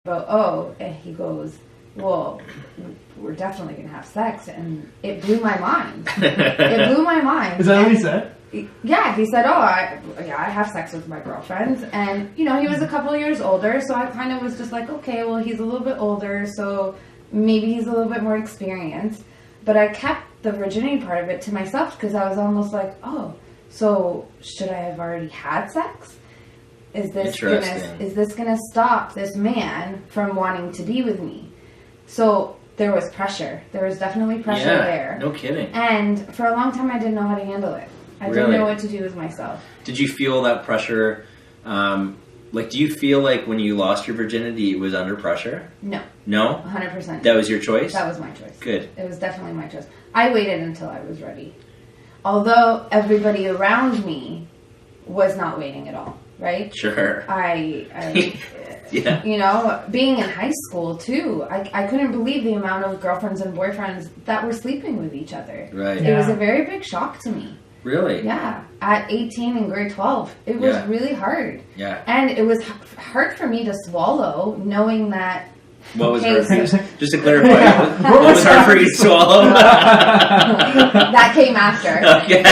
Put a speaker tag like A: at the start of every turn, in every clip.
A: about, and he goes, well, we're definitely going to have sex. And it blew my mind. It blew my mind.
B: Is that what he said?
A: Yeah, he said, I have sex with my girlfriends. And, he was a couple of years older, so I kind of was just like, okay, well, he's a little bit older, so maybe he's a little bit more experienced. But I kept the virginity part of it to myself because I was almost like, so should I have already had sex? Is this gonna stop this man from wanting to be with me? So there was pressure. There was definitely pressure there.
C: No kidding.
A: And for a long time, I didn't know how to handle it. I didn't know what to do with myself.
C: Did you feel that pressure? Do you feel like when you lost your virginity, it was under pressure?
A: No.
C: No?
A: 100%.
C: That was your choice?
A: That was my choice.
C: Good.
A: It was definitely my choice. I waited until I was ready. Although everybody around me was not waiting at all, right?
C: Sure.
A: Yeah. Being in high school, too, I couldn't believe the amount of girlfriends and boyfriends that were sleeping with each other.
C: Right.
A: It was a very big shock to me.
C: Really?
A: Yeah. At 18 in grade 12. It was really hard.
C: Yeah.
A: And it was hard for me to swallow, knowing that...
C: What was hard for you? Just to clarify, what was hard for you to swallow?
A: That came after.
C: Okay.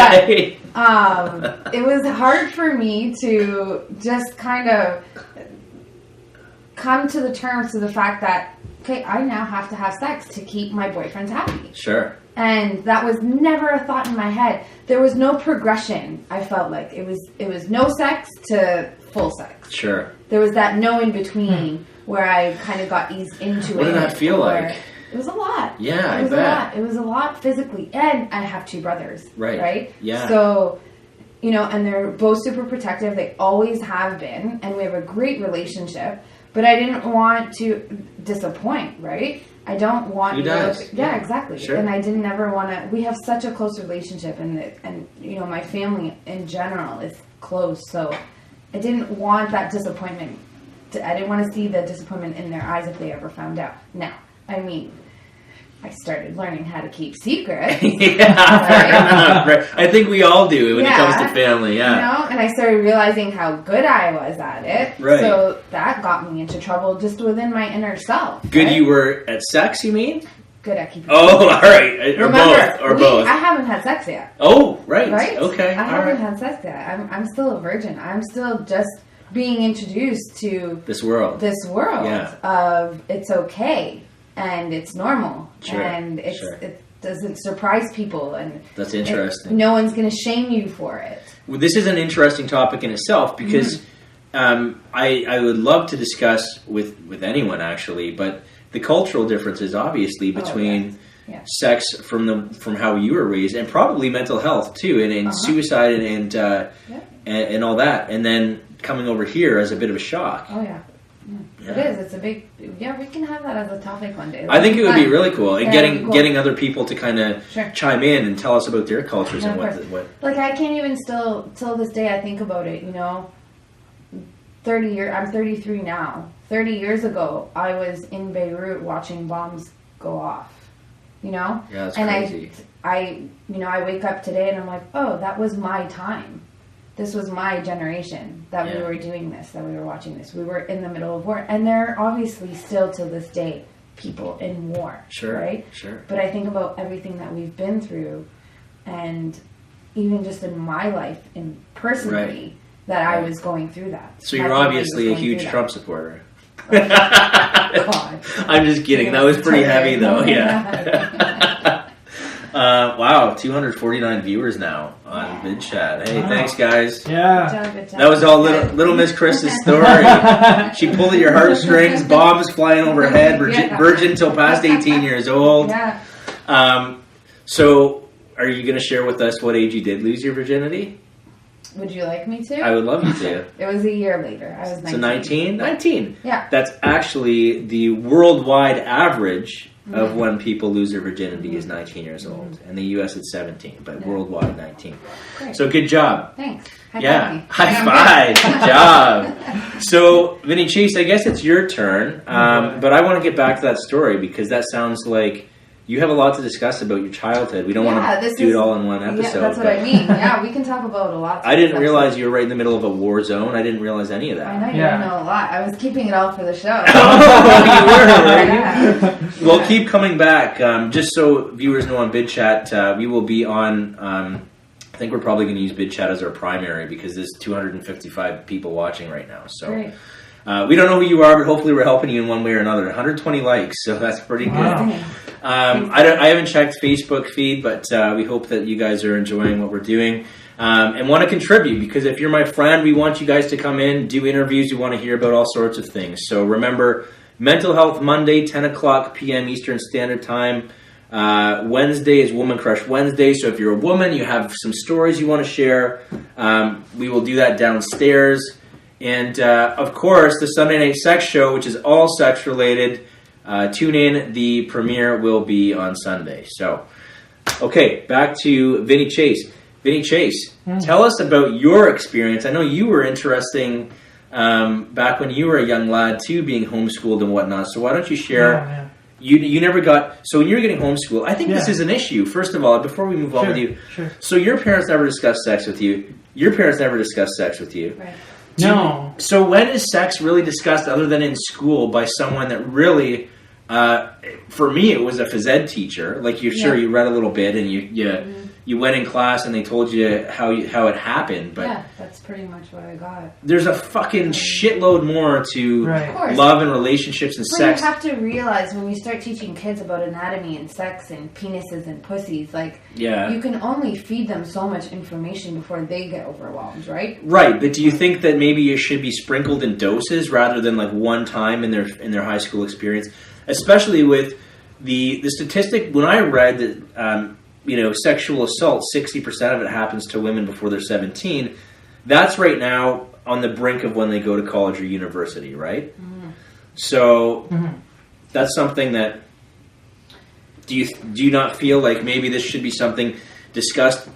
A: But, it was hard for me to just kind of come to the terms to the fact that, okay, I now have to have sex to keep my boyfriends happy.
C: Sure.
A: And that was never a thought in my head. There was no progression. I felt like it was no sex to full sex.
C: Sure.
A: There was that no in between where I kind of got eased into it.
C: What did that feel like?
A: It was a lot.
C: Yeah,
A: it was
C: I bet.
A: a lot. It was a lot physically, and I have 2 brothers. Right.
C: Yeah.
A: So, and they're both super protective. They always have been, and we have a great relationship. But I didn't want to disappoint, right? I don't want...
C: Who does?
A: Yeah, exactly.
C: Sure.
A: And I didn't ever want to... We have such a close relationship, and my family in general is close, so I didn't want that disappointment. I didn't want to see the disappointment in their eyes if they ever found out. Now, I started learning how to keep secrets.
C: Right? I think we all do when it comes to family,
A: and I started realizing how good I was at it.
C: Right.
A: So that got me into trouble just within my inner self.
C: Good
A: right?
C: you were at sex, you mean?
A: Good at keeping
C: secrets. All right. Both.
A: I haven't had sex yet.
C: Oh, right.
A: Right?
C: Okay.
A: I haven't had sex yet. I'm still a virgin. I'm still just being introduced to
C: this world
A: of it's okay. And it's normal,
C: sure,
A: and it doesn't surprise people, and
C: that's interesting.
A: No one's going to shame you for it.
C: Well, this is an interesting topic in itself because I would love to discuss with anyone actually, but the cultural differences obviously between sex from how you were raised and probably mental health too, and suicide and all that, and then coming over here as a bit of a shock.
A: Oh yeah. It is. It's a big... Yeah, we can have that as a topic one day.
C: I think it would be really cool. And getting other people to kind of chime in and tell us about their cultures and what...
A: Like, I can't even till this day, I think about it, 30 years... I'm 33 now. 30 years ago, I was in Beirut watching bombs go off.
C: Yeah, that's
A: and
C: crazy.
A: I wake up today and I'm like, oh, that was my time. This was my generation that we were doing this, that we were watching this. We were in the middle of war. And there are obviously still to this day people in war.
C: Sure.
A: Right?
C: Sure.
A: But I think about everything that we've been through, and even just in my life, and personally, that I was going through that.
C: So you're obviously a huge Trump supporter.
A: Oh, God.
C: I'm just kidding. That was pretty heavy, though. Yeah. Wow, 249 viewers now on VidChat. Hey, thanks, guys.
B: Yeah.
A: Good job.
C: That was all little Miss Chris's story. She pulled at your heartstrings, bombs flying overhead, virgin till past 18 years old.
A: Yeah.
C: So, are you going to share with us what age you did lose your virginity?
A: Would you like me to?
C: I would love you to.
A: It was a year later. I was 19.
C: So 19? 19.
A: Yeah.
C: That's actually the worldwide average of when people lose their virginity is 19 years old. In the U.S. it's 17, but worldwide 19.
A: Great.
C: So good job.
A: Thanks.
C: High five. Good job. So, Vinny Chase, I guess it's your turn. But I want to get back to that story because that sounds like you have a lot to discuss about your childhood. We don't want to do it all in one episode.
A: Yeah, that's what I mean. Yeah, we can talk about a lot.
C: I didn't realize you were right in the middle of a war zone. I didn't realize any of that.
A: I know you didn't know a lot. I was keeping it all for the show.
C: You were. Well, keep coming back. Just so viewers know on BidChat, we will be on... I think we're probably going to use BidChat as our primary because there's 255 people watching right now. So we don't know who you are, but hopefully we're helping you in one way or another. 120 likes, so that's pretty good. I haven't checked Facebook feed, but we hope that you guys are enjoying what we're doing and want to contribute, because if you're my friend, we want you guys to come in, do interviews. We want to hear about all sorts of things. So remember, Mental Health Monday, 10 o'clock p.m. Eastern Standard Time. Wednesday is Woman Crush Wednesday, so if you're a woman, you have some stories you want to share, we will do that downstairs. And of course, the Sunday Night Sex Show, which is all sex related. Tune in. The premiere will be on Sunday. So, okay, back to Vinny Chase. Vinny Chase, tell us about your experience. I know you were interesting back when you were a young lad too, being homeschooled and whatnot. So why don't you share? You never got... So when you were getting homeschooled, I think this is an issue. First of all, before we move on with you. So your parents never discussed sex with you. Your parents never discussed sex with you.
A: Right.
B: No.
C: So when is sex really discussed other than in school by someone that really... for me, it was a phys ed teacher. Like, you read a little bit and you went in class and they told you how it happened. But
A: yeah, that's pretty much what I got.
C: There's a fucking shitload more to love and relationships and sex.
A: You have to realize when you start teaching kids about anatomy and sex and penises and pussies, like, you can only feed them so much information before they get overwhelmed, right?
C: Right, but do you think that maybe it should be sprinkled in doses rather than like one time in their high school experience? Especially with the statistic, when I read that, sexual assault, 60% of it happens to women before they're 17. That's right now on the brink of when they go to college or university, right? Mm-hmm. So that's something that, do you not feel like maybe this should be something discussed?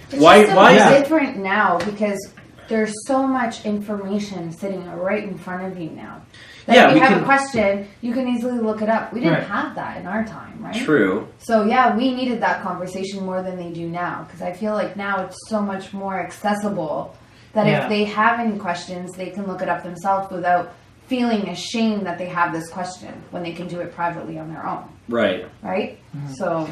A: Why is it different now? Because there's so much information sitting right in front of you now. If you have a question, you can easily look it up. We didn't have that in our time, right?
C: True.
A: So, we needed that conversation more than they do now. Because I feel like now it's so much more accessible that if they have any questions, they can look it up themselves without feeling ashamed that they have this question when they can do it privately on their own.
C: Right.
A: Right? Mm-hmm. So...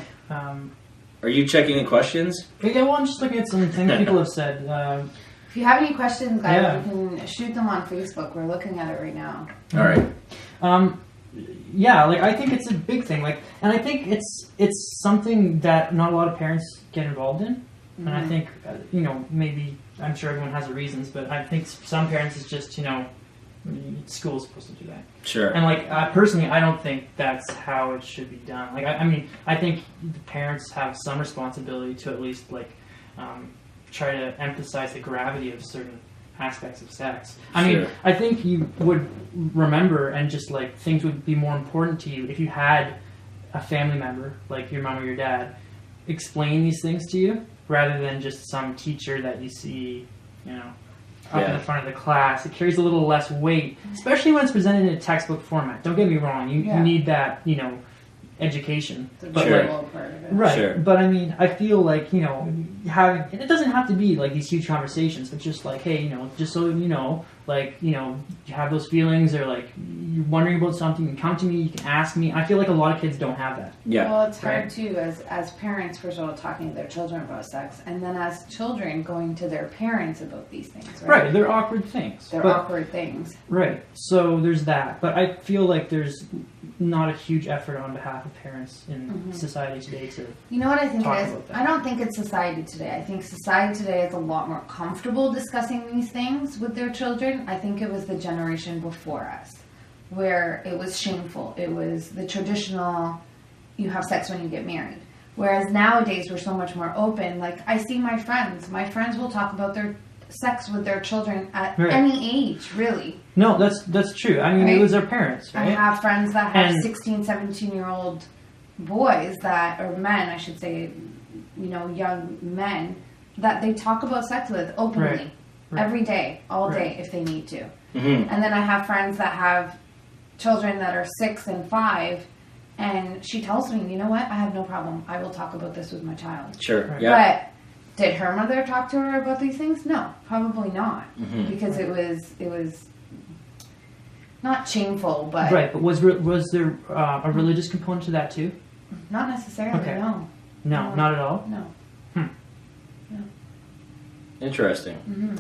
C: are you checking the questions?
B: Yeah, well, I'm just looking at some things people have said.
A: If you have any questions, guys, you can shoot them on Facebook. We're looking at it right now.
C: All right.
B: I think it's a big thing. And I think it's something that not a lot of parents get involved in. Mm-hmm. And I think, maybe, I'm sure everyone has their reasons, but I think some parents is just, school's supposed to do that.
C: Sure.
B: And personally, I don't think that's how it should be done. I think the parents have some responsibility to at least try to emphasize the gravity of certain aspects of sex. I think you would remember and just things would be more important to you if you had a family member, like your mom or your dad, explain these things to you rather than just some teacher that you see, up in the front of the class. It carries a little less weight, especially when it's presented in a textbook format. Don't get me wrong, you need that, education.
A: But
B: right.
C: Sure.
B: But I feel like, having, and it doesn't have to be these huge conversations, but just hey, just so you have those feelings, or you're wondering about something, you can come to me, you can ask me. I feel like a lot of kids don't have that.
C: Yeah.
A: Well, it's hard too, as parents, first of all, talking to their children about sex, and then as children going to their parents about these things, right?
B: Right, they're awkward things.
A: Awkward things.
B: Right, so there's that. But I feel like there's not a huge effort on behalf of parents in society today to
A: You know what I think it is? I don't think it's society today. I think society today is a lot more comfortable discussing these things with their children. I think it was the generation before us where it was shameful. It was the traditional, you have sex when you get married. Whereas nowadays we're so much more open. I see my friends. My friends will talk about their sex with their children at any age, really.
B: No, that's true. It was their parents, right?
A: I have friends that have 16, 17-year-old boys or men, I should say, young men, that they talk about sex with openly every day, all day, if they need to. Mm-hmm. And then I have friends that have children that are 6 and 5, and she tells me, you know what, I have no problem. I will talk about this with my child.
C: Sure.
B: Right.
C: Yeah.
A: But did her mother talk to her about these things? No, probably not, because it was not shameful, but
B: Right, but was there a religious component to that too?
A: not necessarily.
B: Okay.
A: No,
B: No, not at all.
A: no.
C: Interesting.
A: Mm-hmm.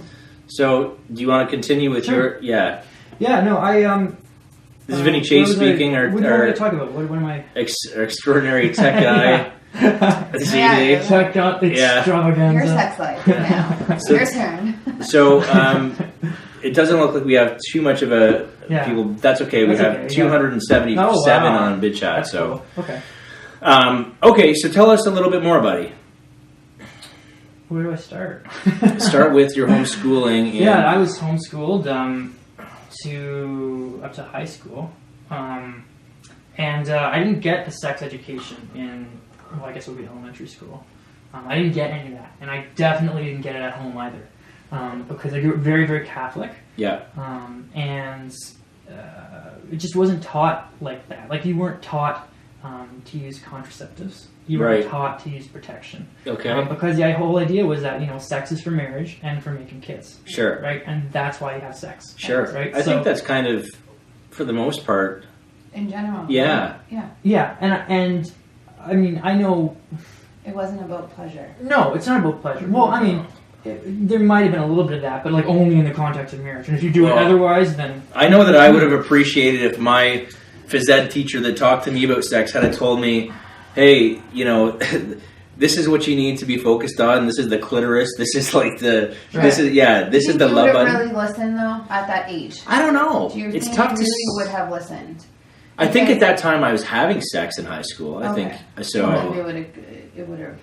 C: So, do you want to continue with
B: Sure.
C: your? Yeah.
B: Yeah, no,
C: This is Vinny Chase speaking,
B: what do you want me to talk about? What am I?
C: Extraordinary tech guy. This evening.
B: Check out extravaganza.
A: Your sex life now.
C: So-
A: Your turn.
C: So, it doesn't look like we have too much of a people. That's okay. We
B: That's
C: have
B: okay,
C: 277
B: Oh, wow.
C: on BidChat.
B: That's
C: So,
B: cool. Okay.
C: Okay. So, tell us a little bit more, buddy.
B: Where do I start?
C: Start with your homeschooling. And,
B: Yeah, I was homeschooled up to high school, and I didn't get a sex education in, well, I guess it would be elementary school. I didn't get any of that, and I definitely didn't get it at home either, because I grew up very, very Catholic.
C: Yeah.
B: And it just wasn't taught like that. Like, you weren't taught to use contraceptives. You were
C: Right.
B: taught to use protection.
C: Okay.
B: Because the whole idea was that, sex is for marriage and for making kids.
C: Sure.
B: Right? And that's why you have sex.
C: Sure.
B: Right?
C: I think that's kind of, for the most part.
A: In general.
C: Yeah.
A: Yeah.
B: Yeah, and I mean, I know.
A: It wasn't about pleasure.
B: No, it's not about pleasure. Well, I mean, there might have been a little bit of that, but like only in the context of marriage. And if you do it otherwise, then
C: I know that I would have appreciated if my phys ed teacher that talked to me about sex had told me, hey, this is what you need to be focused on. This is the clitoris. This is like the,
A: Right.
C: this is the love button.
A: Really listen though at that age?
C: I don't know.
A: Do you
C: It's
A: think
C: tough
A: you
C: to.
A: really would have listened?
C: I think at that time I was having sex in high school. I think so.
A: Maybe it would have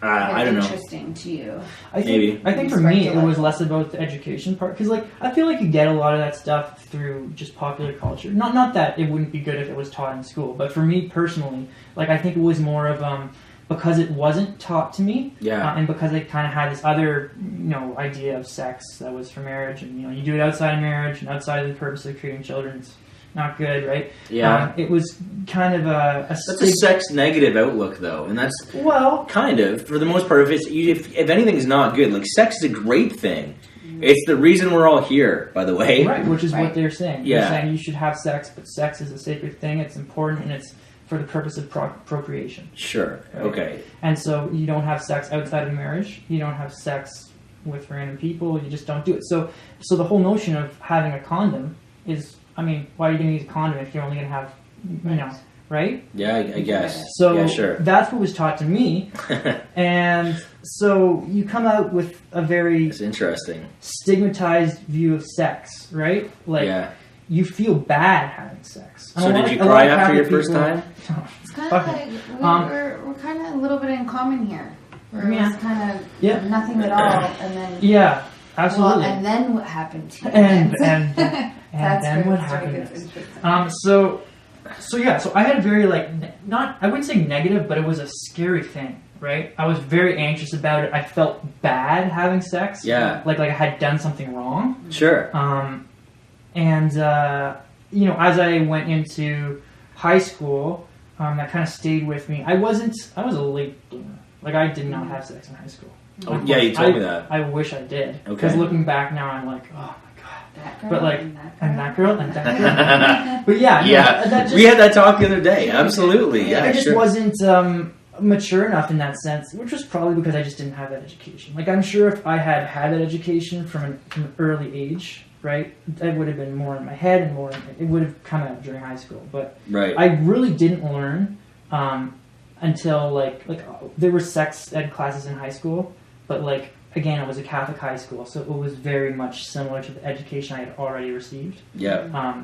C: I don't know.
A: interesting to you.
B: I think,
C: Maybe.
B: I think for me, it was less about the education part. Because, like, I feel like you get a lot of that stuff through just popular culture. Not that it wouldn't be good if it was taught in school, but for me personally, like, I think it was more of because it wasn't taught to me, and because I kind of had this other, idea of sex that was for marriage, and you do it outside of marriage and outside of the purpose of creating children. It's not good, right?
C: Yeah.
B: It was kind of
C: That's a sex negative outlook, though, and that's kind of for the most part. If anything's not good, like sex is a great thing. It's the reason we're all here, by the way.
B: Right, which is what they're saying.
C: Yeah.
B: They're saying you should have sex, but sex is a sacred thing. It's important, and it's for the purpose of procreation.
C: Sure.
B: Right?
C: Okay.
B: And so you don't have sex outside of marriage. You don't have sex with random people. You just don't do it. So the whole notion of having a condom is, I mean, why are you going to use a condom if you're only going to have, right?
C: Yeah, I guess.
B: So
C: yeah, sure.
B: That's what was taught to me. And so you come out with a very
C: It's interesting.
B: stigmatized view of sex, right? Like, you feel bad having sex.
C: So did you cry after your first time?
A: It's kind of like we're kind of a little bit in common here. Where it was kind of nothing at all, and then
B: absolutely.
A: Well, and then what happened to you?
B: And then what happened? So I had a very I wouldn't say negative, but it was a scary thing, right? I was very anxious about it. I felt bad having sex.
C: Yeah.
B: Like I had done something wrong.
C: Sure.
B: And as I went into high school, that kind of stayed with me. I was a late bloomer. Like, I did not have sex in high school.
C: Oh, yeah, you told me that.
B: I wish I did.
C: Okay.
B: Because looking back now, I'm like, oh my god.
A: That girl,
B: But like,
A: and that girl.
B: and that girl. But yeah. That just,
C: we had that talk the other day. Absolutely. Yeah,
B: I just wasn't mature enough in that sense, which was probably because I just didn't have that education. Like, I'm sure if I had that education from an early age, right, it would have been more in my head and it would have come out during high school. But I really didn't learn until like there were sex ed classes in high school, but again, it was a Catholic high school, so it was very much similar to the education I had already received.
C: Yeah.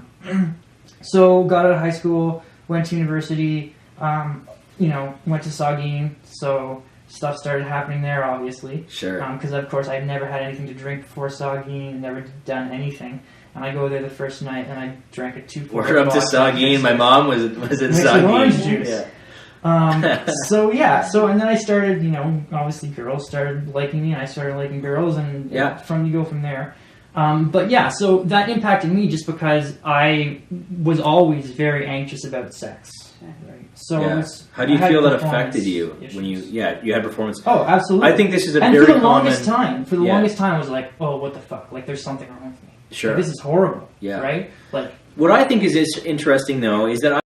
B: So got out of high school, went to university, went to Saugeen, so stuff started happening there, obviously.
C: Sure.
B: Because of course I'd never had anything to drink before Saugeen, never done anything. And I go there the first night and I drank a 2-4.
C: We're up to Saugeen. My mom was in Saugeen.
B: Orange juice.
C: Yeah.
B: So and then I started, obviously girls started liking me and I started liking girls and you go from there. But yeah, so that impacted me just because I was always very anxious about sex. Right? So
C: how do you feel that affected you
B: issues.
C: when you had performance?
B: Oh, absolutely.
C: I think this is a
B: and
C: very
B: for the
C: common.
B: longest time, I was like, oh, what the fuck? Like, there's something wrong with me.
C: Sure.
B: Like, this is horrible.
C: Yeah.
B: Right. Like,
C: what I think is interesting though is that